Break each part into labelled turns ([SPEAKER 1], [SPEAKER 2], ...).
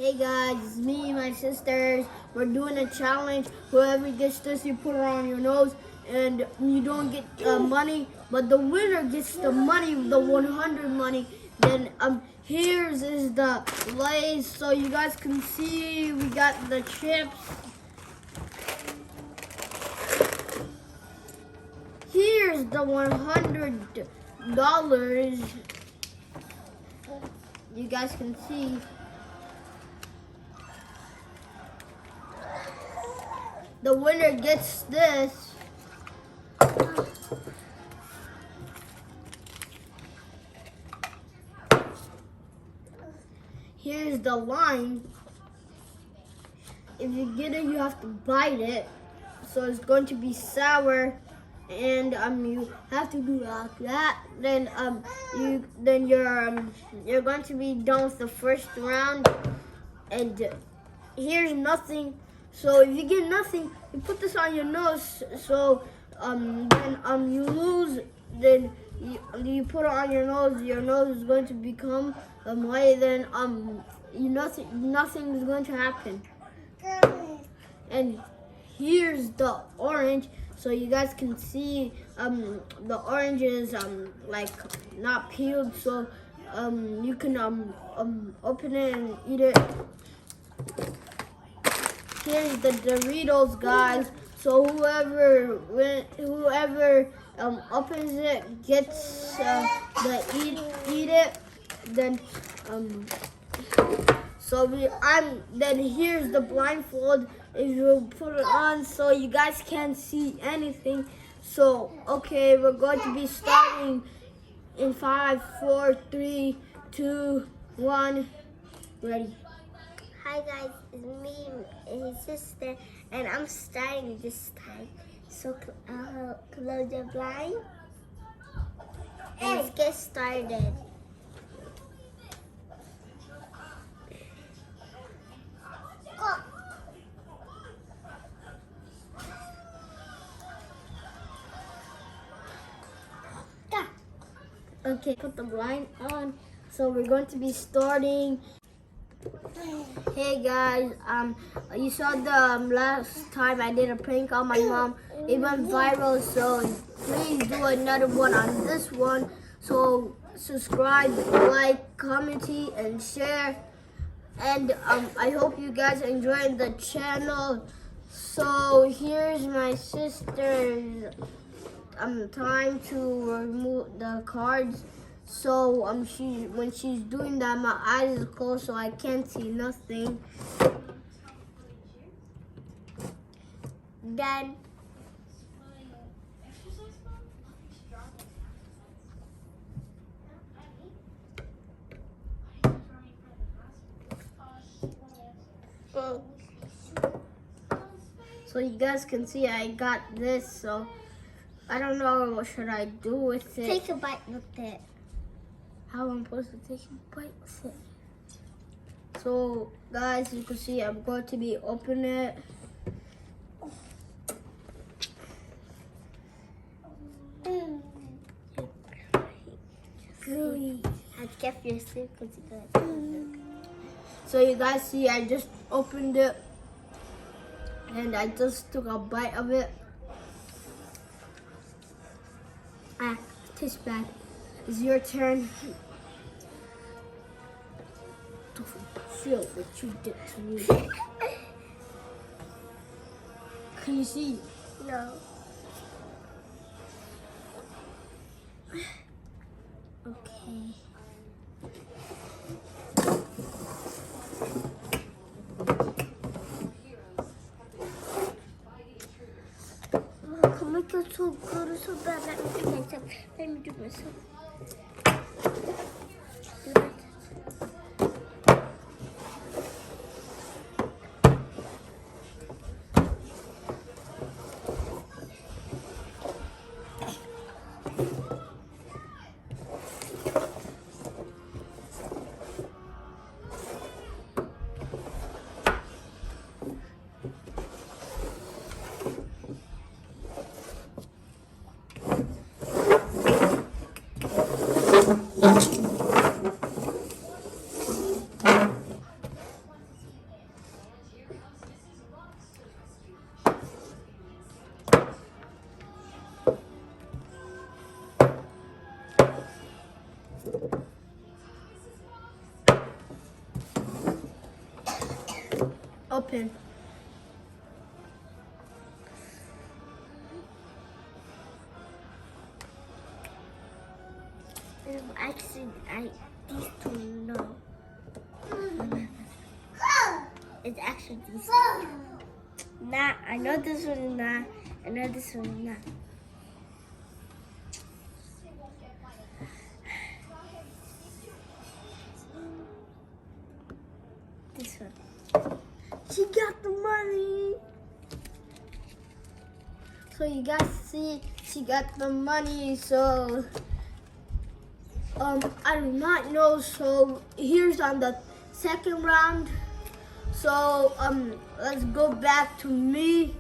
[SPEAKER 1] Hey guys, it's me and my sisters. We're doing a challenge. Whoever gets this, you put it on your nose, and you don't get money, but the winner gets the money, the 100 money. Then here's is the Lays, so you guys can see we got the chips. Here's the $100. You guys can see. The winner gets this. Here's the line. If you get it, you have to bite it. So it's going to be sour, and you have to do like that. Then you're going to be done with the first round. And here's nothing. So if you get nothing, you put this on your nose. So then you lose. Then you put it on your nose. Your nose is going to become white. Then nothing is going to happen. And here's the orange. So you guys can see the orange is like not peeled. So you can open it and eat it. Here's the Doritos, guys. So whoever opens it gets eat it. Then then here's the blindfold. If you put it on, so you guys can't see anything. So okay, we're going to be starting in 5, 4, 3, 2, 1. Ready?
[SPEAKER 2] Hi guys, it's me and his sister, and I'm starting this time. So close the blind and let's get started.
[SPEAKER 1] Okay, put the blind on. So we're going to be starting. Hey guys, you saw the last time I did a prank on my mom. It went viral, so please do another one on this one. So subscribe, like, comment, and share. And I hope you guys enjoyed the channel. So here's my sister's time to remove the cards. So when she's doing that, my eyes are closed, so I can't see nothing.
[SPEAKER 2] Done.
[SPEAKER 1] So you guys can see I got this. So I don't know what should I do with it.
[SPEAKER 2] Take a bite with it.
[SPEAKER 1] How I'm supposed to take a bite with it. So guys, you can see I'm going to be opening it.
[SPEAKER 2] I've kept your secret good.
[SPEAKER 1] So you guys see I just opened it and I just took a bite of it. It tastes bad. It's your turn. To feel what you did to me. Can you see?
[SPEAKER 2] No.
[SPEAKER 1] Okay.
[SPEAKER 2] Come on, so good, so bad. Let me do myself. Let me do myself.
[SPEAKER 1] Thank you. open.
[SPEAKER 2] Actually, these two, no. It's actually these two. Nah, I know this one is not. I know this one is not. This one.
[SPEAKER 1] She got the money. So you guys see, she got the money. So I do not know. So here's on the second round. So let's go back to me.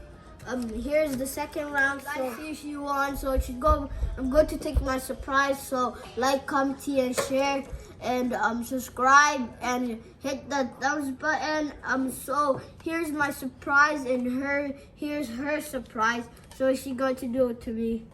[SPEAKER 1] Here's the second round. So I see she won. So she go. I'm going to take my surprise. So like, comment, and share, and subscribe, and hit the thumbs button. So here's my surprise, and here's her surprise. So she's going to do it to me.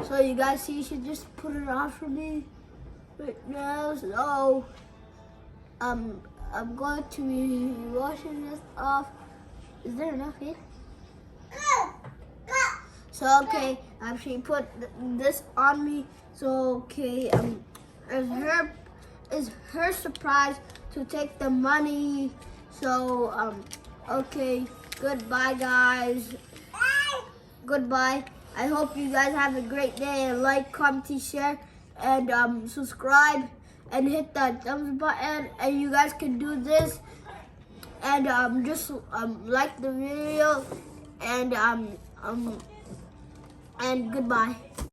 [SPEAKER 1] So you guys see, she just put it on for me right now. So I'm going to be washing this off. Is there enough here? So okay, she put this on me. So okay, it's her surprise to take the money. So okay, goodbye guys. Goodbye. I hope you guys have a great day, and like, comment, share, and subscribe, and hit that thumbs button. And you guys can do this, and just like the video, and goodbye.